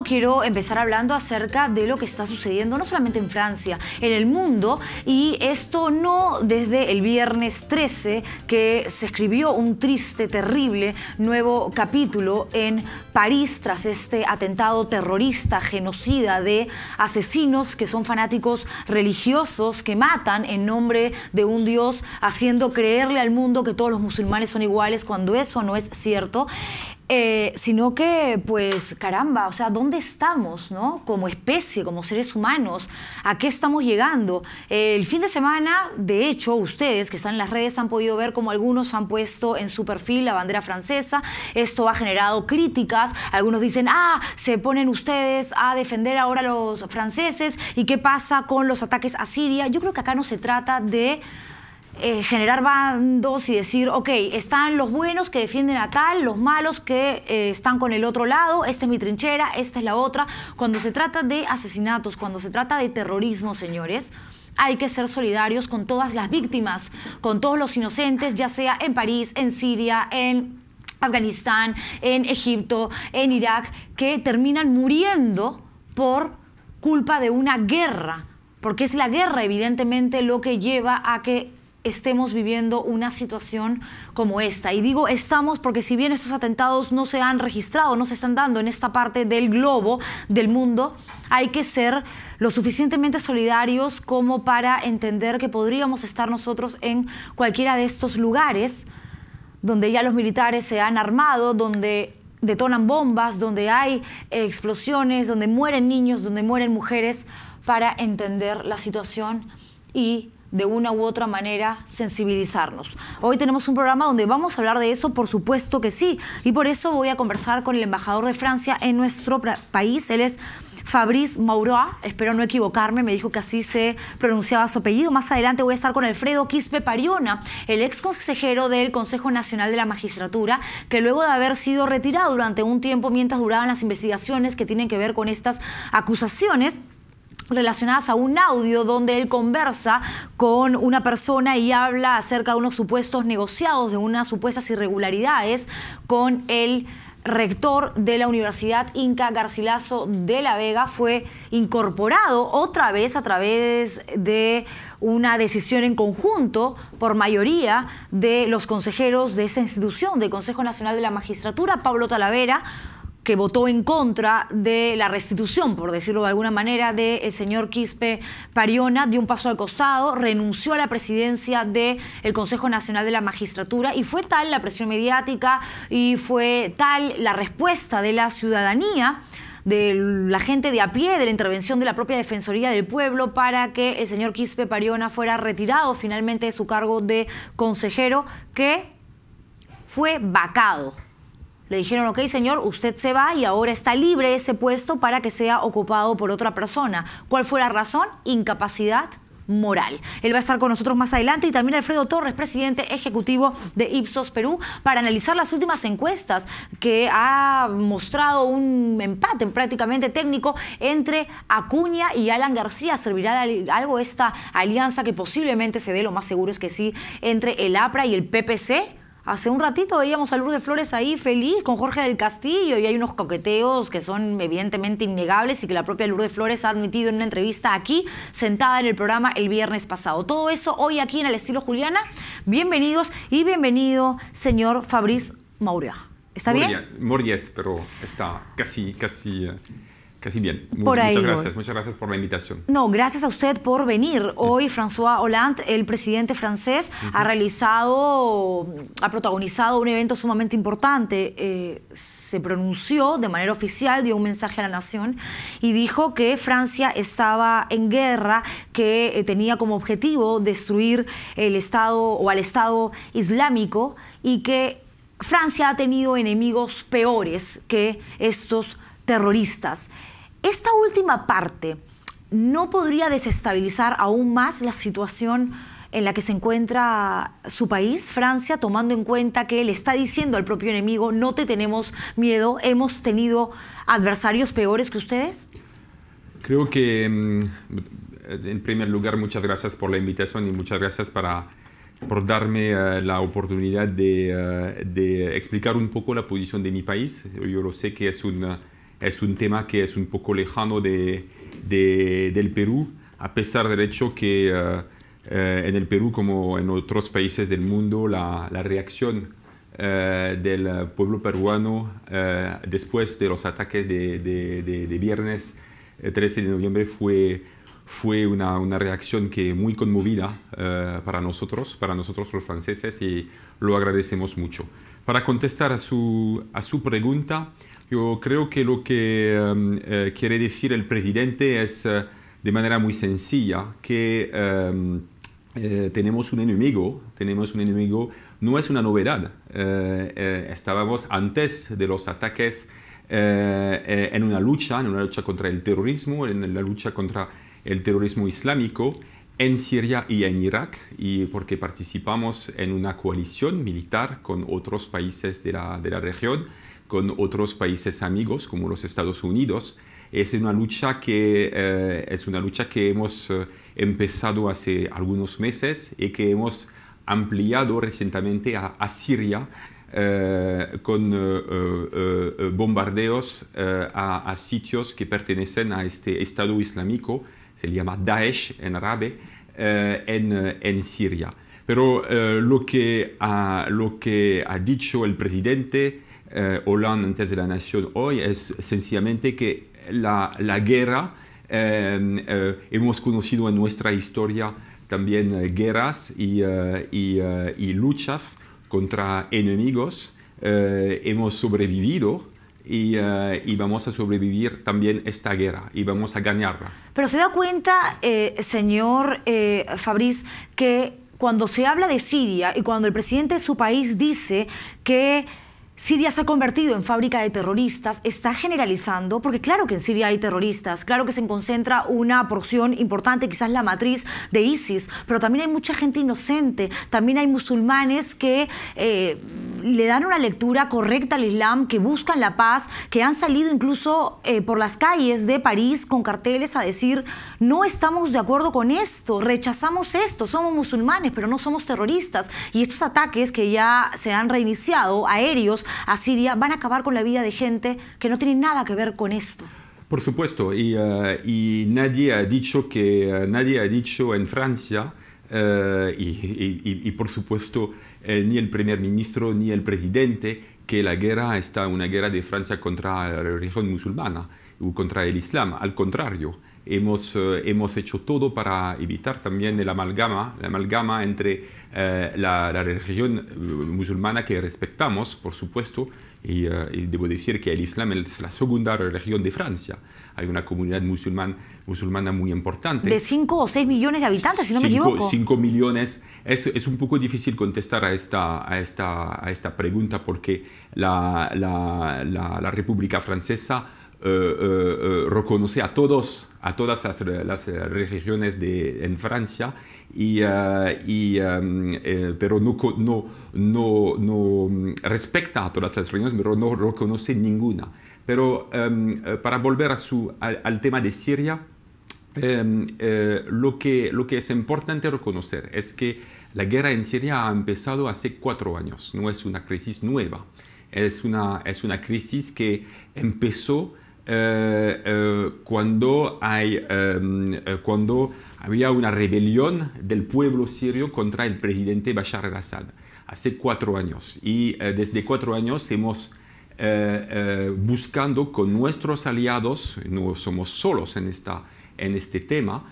Quiero empezar hablando acerca de lo que está sucediendo no solamente en Francia, en el mundo, y esto no desde el viernes 13, que se escribió un triste, terrible nuevo capítulo en París tras este atentado terrorista, genocida de asesinos que son fanáticos religiosos que matan en nombre de un Dios, haciendo creerle al mundo que todos los musulmanes son iguales cuando eso no es cierto. Sino que, pues, caramba, o sea, ¿dónde estamos, no? Como especie, como seres humanos, ¿a qué estamos llegando? El fin de semana, de hecho, ustedes que están en las redes han podido ver cómo algunos han puesto en su perfil la bandera francesa. Esto ha generado críticas. Algunos dicen, se ponen ustedes a defender ahora a los franceses. ¿Y qué pasa con los ataques a Siria? Yo creo que acá no se trata de generar bandos y decir, ok, están los buenos que defienden a tal, los malos que están con el otro lado, esta es mi trinchera, esta es la otra. Cuando se trata de asesinatos, cuando se trata de terrorismo, señores, hay que ser solidarios con todas las víctimas, con todos los inocentes, ya sea en París, en Siria, en Afganistán, en Egipto, en Irak, que terminan muriendo por culpa de una guerra, porque es la guerra, evidentemente, lo que lleva a que estemos viviendo una situación como esta. Y digo estamos porque si bien estos atentados no se han registrado, no se están dando en esta parte del globo, del mundo, hay que ser lo suficientemente solidarios como para entender que podríamos estar nosotros en cualquiera de estos lugares donde ya los militares se han armado, donde detonan bombas, donde hay explosiones, donde mueren niños, donde mueren mujeres, para entender la situación y de una u otra manera sensibilizarnos. Hoy tenemos un programa donde vamos a hablar de eso, por supuesto que sí, y por eso voy a conversar con el embajador de Francia en nuestro país. Él es Fabrice Maurois, espero no equivocarme, me dijo que así se pronunciaba su apellido. Más adelante voy a estar con Alfredo Quispe-Pariona, el ex consejero del Consejo Nacional de la Magistratura, que luego de haber sido retirado durante un tiempo mientras duraban las investigaciones que tienen que ver con estas acusaciones relacionadas a un audio donde él conversa con una persona y habla acerca de unos supuestos negociados, de unas supuestas irregularidades con el rector de la Universidad Inca Garcilaso de la Vega. Fue incorporado otra vez a través de una decisión en conjunto por mayoría de los consejeros de esa institución, del Consejo Nacional de la Magistratura. Pablo Talavera, que votó en contra de la restitución, por decirlo de alguna manera, del señor Quispe-Pariona, dio un paso al costado, renunció a la presidencia del Consejo Nacional de la Magistratura, y fue tal la presión mediática y fue tal la respuesta de la ciudadanía, de la gente de a pie, de la intervención de la propia Defensoría del Pueblo, para que el señor Quispe-Pariona fuera retirado finalmente de su cargo de consejero, que fue vacado. Le dijeron, ok, señor, usted se va y ahora está libre ese puesto para que sea ocupado por otra persona. ¿Cuál fue la razón? Incapacidad moral. Él va a estar con nosotros más adelante, y también Alfredo Torres, presidente ejecutivo de Ipsos Perú, para analizar las últimas encuestas que ha mostrado un empate prácticamente técnico entre Acuña y Alan García. ¿Servirá de algo esta alianza que posiblemente se dé? Lo más seguro es que sí, entre el APRA y el PPC. Hace un ratito veíamos a Lourdes Flores ahí feliz con Jorge del Castillo, y hay unos coqueteos que son evidentemente innegables y que la propia Lourdes Flores ha admitido en una entrevista aquí, sentada en el programa el viernes pasado. Todo eso hoy aquí en Al Estilo Juliana. Bienvenidos y bienvenido, señor Fabrice Maurois. ¿Está bien? Mories, pero está casi bien. Muchas gracias por la invitación. No, gracias a usted por venir. Hoy François Hollande, el presidente francés, ha protagonizado un evento sumamente importante. Se pronunció de manera oficial, dio un mensaje a la nación y dijo que Francia estaba en guerra, que tenía como objetivo destruir el Estado o al Estado Islámico, y que Francia ha tenido enemigos peores que estos terroristas. Esta última parte no podría desestabilizar aún más la situación en la que se encuentra su país, Francia, tomando en cuenta que le está diciendo al propio enemigo: no te tenemos miedo, hemos tenido adversarios peores que ustedes. Creo que, en primer lugar, muchas gracias por la invitación y muchas gracias por darme la oportunidad de explicar un poco la posición de mi país. Yo lo sé que es es un tema que es un poco lejano del Perú, a pesar del hecho que en el Perú, como en otros países del mundo, la reacción del pueblo peruano después de los ataques de viernes 13 de noviembre fue una reacción que muy conmovida para nosotros los franceses, y lo agradecemos mucho. Para contestar a su pregunta, yo creo que lo que quiere decir el presidente es de manera muy sencilla que tenemos un enemigo, no es una novedad. Estábamos antes de los ataques en una lucha contra el terrorismo, en la lucha contra el terrorismo islámico en Siria y en Irak, y porque participamos en una coalición militar con otros países de la región, con otros países amigos como los Estados Unidos. Es una lucha que hemos empezado hace algunos meses y que hemos ampliado recientemente a Siria con bombardeos a sitios que pertenecen a este Estado Islámico, se llama Daesh en árabe, en Siria. Pero lo que ha dicho el presidente Hollande antes de la Nación hoy es sencillamente que la guerra, hemos conocido en nuestra historia también guerras y luchas contra enemigos, hemos sobrevivido y vamos a sobrevivir también esta guerra y vamos a ganarla. Pero se da cuenta, señor Fabrice, que cuando se habla de Siria y cuando el presidente de su país dice que Siria se ha convertido en fábrica de terroristas, está generalizando, porque claro que en Siria hay terroristas, claro que se concentra una porción importante, quizás la matriz de ISIS, pero también hay mucha gente inocente, también hay musulmanes que le dan una lectura correcta al Islam, que buscan la paz, que han salido incluso por las calles de París con carteles a decir: no estamos de acuerdo con esto, rechazamos esto, somos musulmanes, pero no somos terroristas. Y estos ataques que ya se han reiniciado, aéreos, a Siria, van a acabar con la vida de gente que no tiene nada que ver con esto. Por supuesto, y nadie ha dicho en Francia, y por supuesto ni el primer ministro ni el presidente, que la guerra está una guerra de Francia contra la religión musulmana o contra el Islam. Al contrario, hemos hecho todo para evitar también la amalgama entre la religión musulmana, que respetamos, por supuesto, y debo decir que el Islam es la segunda religión de Francia. Hay una comunidad musulmana muy importante. De 5 o 6 millones de habitantes, si no me equivoco. 5 millones. Es un poco difícil contestar a esta pregunta, porque la República Francesa reconoce a todas las religiones en Francia, pero no respecta a todas las religiones, pero no reconoce ninguna. Pero para volver al tema de Siria, lo que es importante reconocer es que la guerra en Siria ha empezado hace 4 años, no es una crisis nueva, es una crisis que empezó cuando había una rebelión del pueblo sirio contra el presidente Bashar al-Assad, hace 4 años. Y desde 4 años hemos buscando con nuestros aliados, no somos solos en este tema,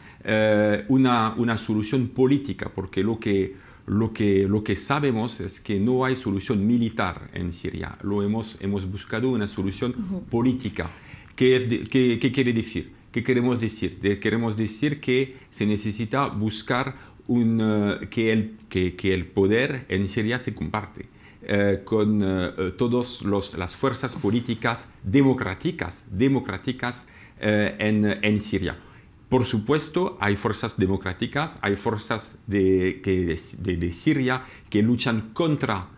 una solución política, porque lo que sabemos es que no hay solución militar en Siria. Hemos buscado una solución política. ¿Qué quiere decir? ¿Qué queremos decir? Queremos decir que se necesita buscar que el poder en Siria se comparte con todas las fuerzas políticas democráticas en Siria. Por supuesto, hay fuerzas democráticas, hay fuerzas de Siria que luchan contra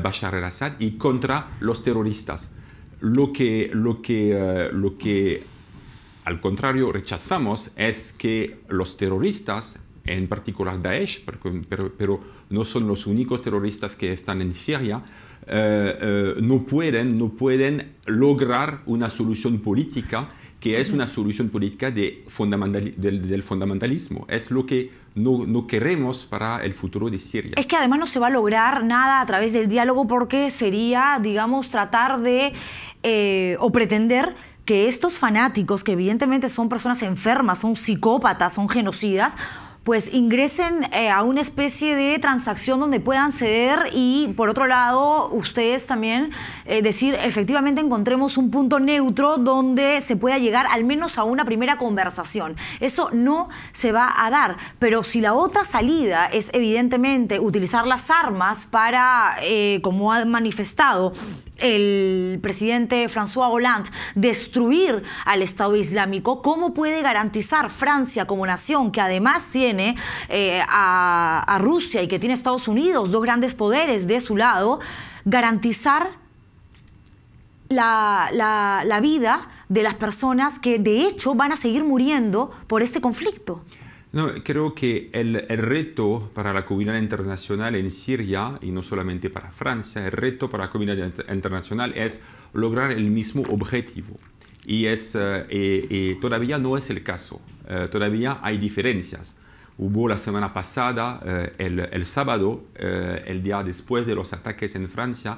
Bashar al-Assad y contra los terroristas. Lo que al contrario rechazamos es que los terroristas en particular Daesh, pero no son los únicos terroristas que están en Siria, no pueden lograr una solución política que es una solución política del fundamentalismo. Es lo que no queremos para el futuro de Siria. Es que además no se va a lograr nada a través del diálogo porque sería, digamos, tratar de o pretender que estos fanáticos, que evidentemente son personas enfermas, son psicópatas, son genocidas, pues ingresen a una especie de transacción donde puedan ceder y, por otro lado, ustedes también decir, efectivamente encontremos un punto neutro donde se pueda llegar al menos a una primera conversación. Eso no se va a dar, pero si la otra salida es evidentemente utilizar las armas para, como ha manifestado el presidente François Hollande, destruir al Estado Islámico, ¿cómo puede garantizar Francia como nación, que además tiene a Rusia y que tiene a Estados Unidos, dos grandes poderes de su lado, garantizar la vida de las personas que de hecho van a seguir muriendo por este conflicto? No, creo que el reto para la comunidad internacional en Siria, y no solamente para Francia, el reto para la comunidad internacional es lograr el mismo objetivo. Y todavía no es el caso. Todavía hay diferencias. Hubo la semana pasada, el sábado, el día después de los ataques en Francia,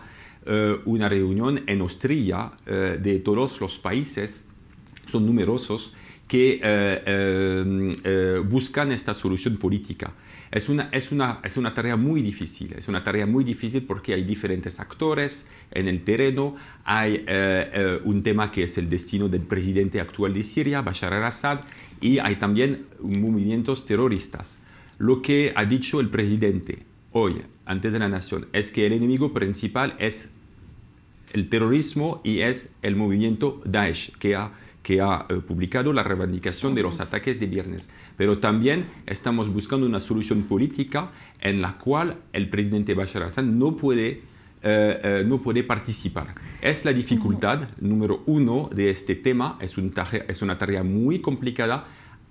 una reunión en Austria de todos los países, son numerosos, que buscan esta solución política. Es una tarea muy difícil. Es una tarea muy difícil porque hay diferentes actores en el terreno. Hay un tema que es el destino del presidente actual de Siria, Bashar al-Assad, y hay también movimientos terroristas. Lo que ha dicho el presidente hoy, ante la nación, es que el enemigo principal es el terrorismo y es el movimiento Daesh, que ha publicado la reivindicación de los ataques de viernes. Pero también estamos buscando una solución política en la cual el presidente Bashar al-Assad no puede participar. Es la dificultad número uno de este tema, es una tarea muy complicada.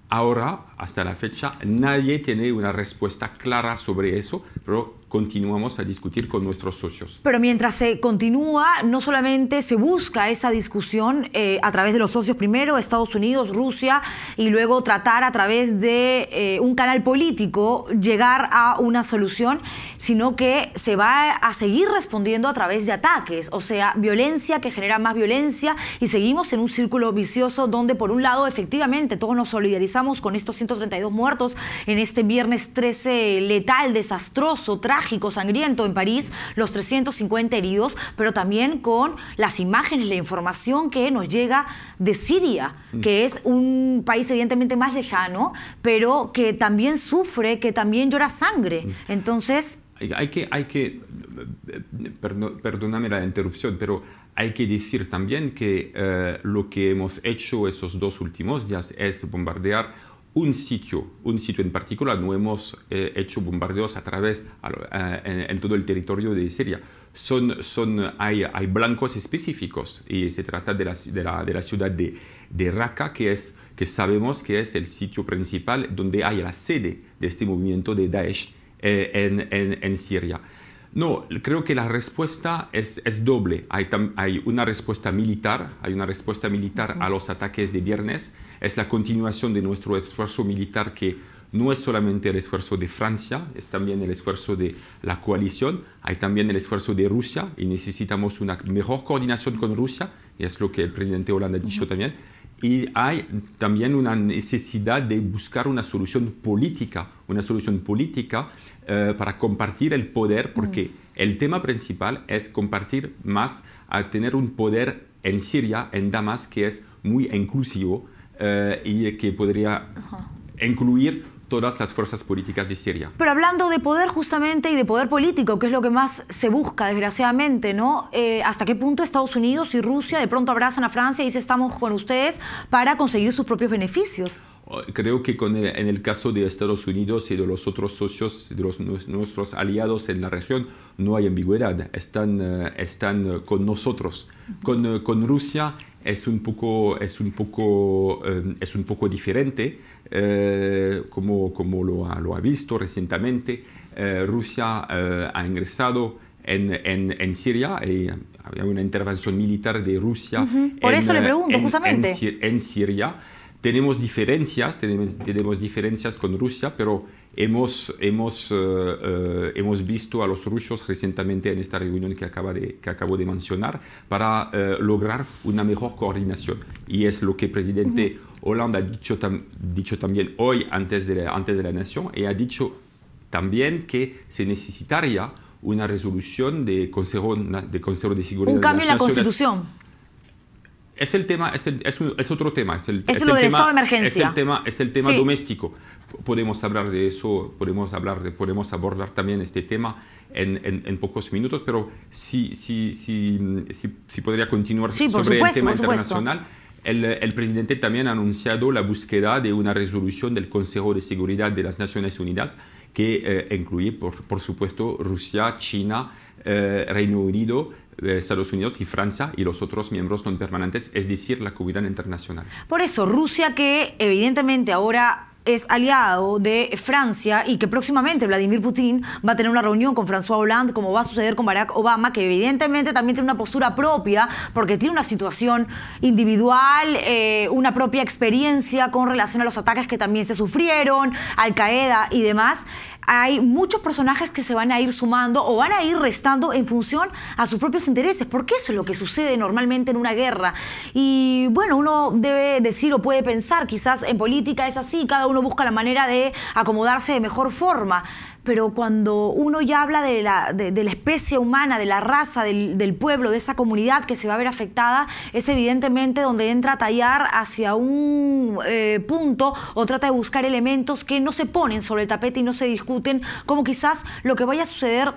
Ahora, hasta la fecha, nadie tiene una respuesta clara sobre eso, pero continuamos a discutir con nuestros socios. Pero mientras se continúa, no solamente se busca esa discusión a través de los socios primero, Estados Unidos, Rusia, y luego tratar a través de un canal político llegar a una solución, sino que se va a seguir respondiendo a través de ataques, o sea, violencia que genera más violencia, y seguimos en un círculo vicioso donde, por un lado, efectivamente, todos nos solidarizamos con estos 132 muertos en este viernes 13 letal, desastroso, trágico, sangriento en París, los 350 heridos, pero también con las imágenes, la información que nos llega de Siria, que es un país evidentemente más lejano, pero que también sufre, que también llora sangre. Entonces... Perdóname la interrupción, pero hay que decir también que lo que hemos hecho esos 2 últimos días es bombardear un sitio en particular. No hemos hecho bombardeos a través en todo el territorio de Siria. Hay blancos específicos y se trata de la ciudad de Raqqa, que sabemos que es el sitio principal donde hay la sede de este movimiento de Daesh en Siria. No, creo que la respuesta es doble. Hay una respuesta militar, a los ataques de viernes. Es la continuación de nuestro esfuerzo militar, que no es solamente el esfuerzo de Francia, es también el esfuerzo de la coalición. Hay también el esfuerzo de Rusia y necesitamos una mejor coordinación con Rusia, y es lo que el presidente Hollande ha dicho también. Y hay también una necesidad de buscar una solución política para compartir el poder, porque el tema principal es compartir más, a tener un poder en Siria, en Damas, que es muy inclusivo y que podría incluir todas las fuerzas políticas de Siria. Pero hablando de poder justamente y de poder político, que es lo que más se busca, desgraciadamente, ¿no? ¿Hasta qué punto Estados Unidos y Rusia de pronto abrazan a Francia y dicen estamos con ustedes para conseguir sus propios beneficios? Creo que en el caso de Estados Unidos y de los otros socios, de nuestros aliados en la región, no hay ambigüedad. Están con nosotros. Con Rusia es un poco diferente, como lo ha visto recientemente. Rusia ha ingresado en Siria y había una intervención militar de Rusia. Por eso le pregunto, justamente. En Siria. Tenemos diferencias con Rusia, pero hemos visto a los rusos recientemente en esta reunión que acabo de mencionar para lograr una mejor coordinación. Y es lo que el presidente Hollande ha dicho también hoy antes de la nación, y ha dicho también que se necesitaría una resolución del Consejo de Seguridad. Un cambio en la Constitución. Es el tema, es otro tema. Es lo del estado de emergencia. Es el tema doméstico. Podemos hablar de eso, podemos abordar también este tema en pocos minutos, pero si podría continuar sobre el tema internacional. El presidente también ha anunciado la búsqueda de una resolución del Consejo de Seguridad de las Naciones Unidas que incluye, por supuesto, Rusia, China, Reino Unido, Estados Unidos y Francia y los otros miembros no permanentes, es decir, la comunidad internacional. Por eso, Rusia, que evidentemente ahora es aliado de Francia y que próximamente Vladimir Putin va a tener una reunión con François Hollande, como va a suceder con Barack Obama, que evidentemente también tiene una postura propia porque tiene una situación individual, una propia experiencia con relación a los ataques que también se sufrieron, Al-Qaeda y demás. Hay muchos personajes que se van a ir sumando o van a ir restando en función a sus propios intereses, porque eso es lo que sucede normalmente en una guerra. Y bueno, uno debe decir o puede pensar, quizás en política es así, cada uno busca la manera de acomodarse de mejor forma. Pero cuando uno ya habla de la especie humana, de la raza, del pueblo, de esa comunidad que se va a ver afectada, es evidentemente donde entra a tallar hacia un punto o trata de buscar elementos que no se ponen sobre el tapete y no se discuten, como quizás lo que vaya a suceder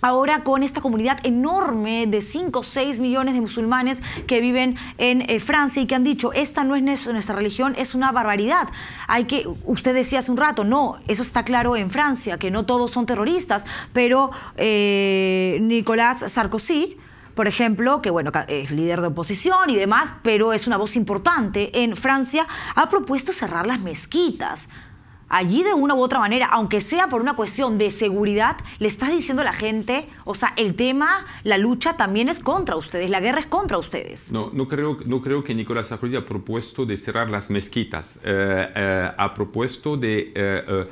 ahora con esta comunidad enorme de 5 o 6 millones de musulmanes que viven en Francia y que han dicho, esta no es nuestra religión, es una barbaridad. Usted decía hace un rato, no, eso está claro en Francia, que no todos son terroristas, pero Nicolas Sarkozy, por ejemplo, que bueno, es líder de oposición y demás, pero es una voz importante en Francia, ha propuesto cerrar las mezquitas. Allí de una u otra manera, aunque sea por una cuestión de seguridad, le estás diciendo a la gente, o sea, el tema, la lucha también es contra ustedes, la guerra es contra ustedes. No creo que Nicolas Sarkozy ha propuesto de cerrar las mezquitas. Ha propuesto de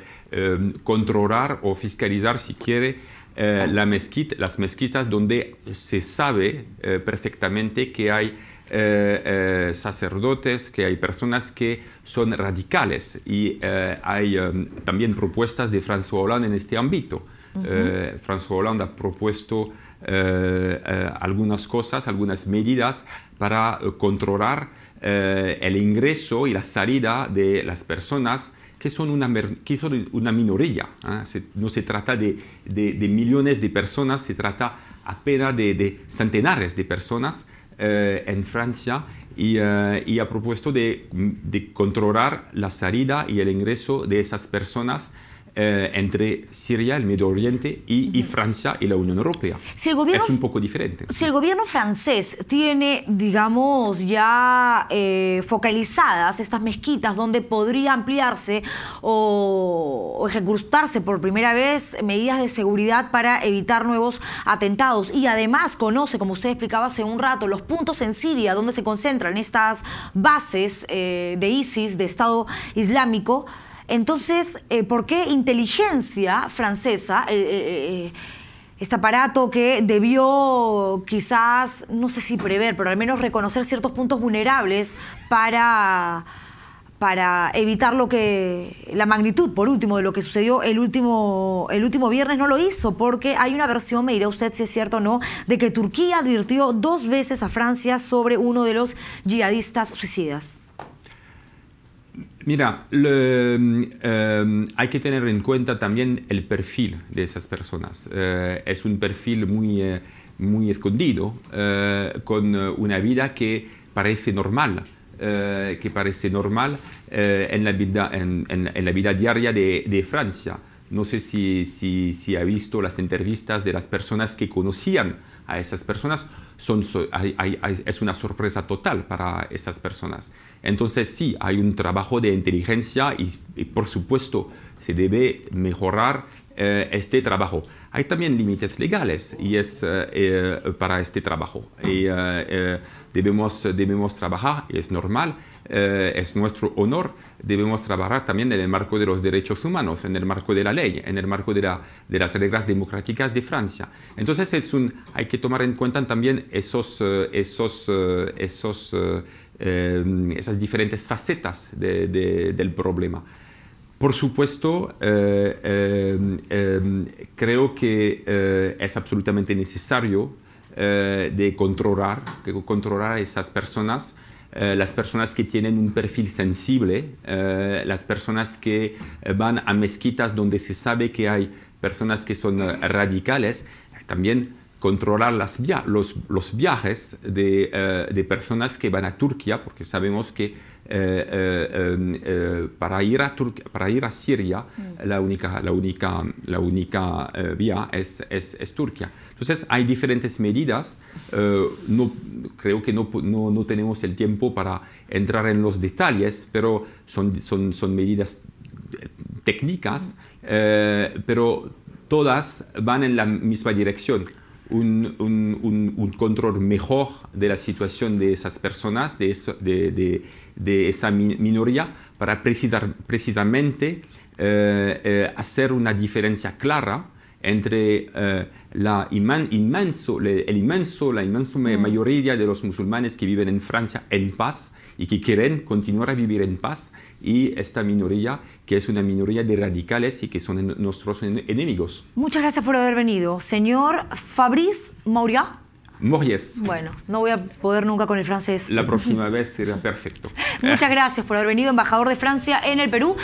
controlar o fiscalizar, si quiere, las mezquitas donde se sabe perfectamente que hay sacerdotes, que hay personas que son radicales y hay también propuestas de François Hollande en este ámbito. François Hollande ha propuesto algunas cosas, algunas medidas para controlar el ingreso y la salida de las personas que son una minoría. No se trata de millones de personas, se trata apenas de centenares de personas en Francia y ha propuesto de controlar la salida y el ingreso de esas personas entre Siria, el Medio Oriente y Francia y la Unión Europea. Es un poco diferente. Si el gobierno francés tiene, digamos, ya focalizadas estas mezquitas donde podría ampliarse o ejecutarse por primera vez medidas de seguridad para evitar nuevos atentados y además conoce, como usted explicaba hace un rato, los puntos en Siria donde se concentran estas bases de ISIS, de Estado Islámico, entonces, ¿por qué inteligencia francesa, este aparato que debió quizás, no sé si prever, pero al menos reconocer ciertos puntos vulnerables para evitar la magnitud, por último, de lo que sucedió el último viernes, no lo hizo? Porque hay una versión, me dirá usted si es cierto o no, de que Turquía advirtió 2 veces a Francia sobre uno de los yihadistas suicidas. Mira, hay que tener en cuenta también el perfil de esas personas. Es un perfil muy escondido, con una vida que parece normal, en la vida diaria de Francia. No sé si ha visto las entrevistas de las personas que conocían a esas personas. es una sorpresa total para esas personas. Entonces sí, hay un trabajo de inteligencia y por supuesto se debe mejorar este trabajo. Hay también límites legales y para este trabajo. Y debemos trabajar, es normal, es nuestro honor, debemos trabajar también en el marco de los derechos humanos, en el marco de la ley, en el marco de las reglas democráticas de Francia. Entonces hay que tomar en cuenta también esas diferentes facetas del problema. Por supuesto, creo que es absolutamente necesario de controlar a esas personas, las personas que tienen un perfil sensible, las personas que van a mezquitas donde se sabe que hay personas que son radicales, también controlar los viajes de personas que van a Turquía, porque sabemos que para ir a Siria la única vía es Turquía. Entonces hay diferentes medidas. Creo que no tenemos el tiempo para entrar en los detalles, pero son medidas técnicas, pero todas van en la misma dirección. Un control mejor de la situación de esas personas, de esa minoría, para precisamente hacer una diferencia clara entre la inmensa mayoría de los musulmanes que viven en Francia en paz y que quieren continuar a vivir en paz, y esta minoría que es una minoría de radicales y que son nuestros enemigos. Muchas gracias por haber venido. Señor Fabrice Mauriat. Mauriès. Bueno, no voy a poder nunca con el francés. La próxima vez será perfecto. Muchas gracias por haber venido, embajador de Francia en el Perú.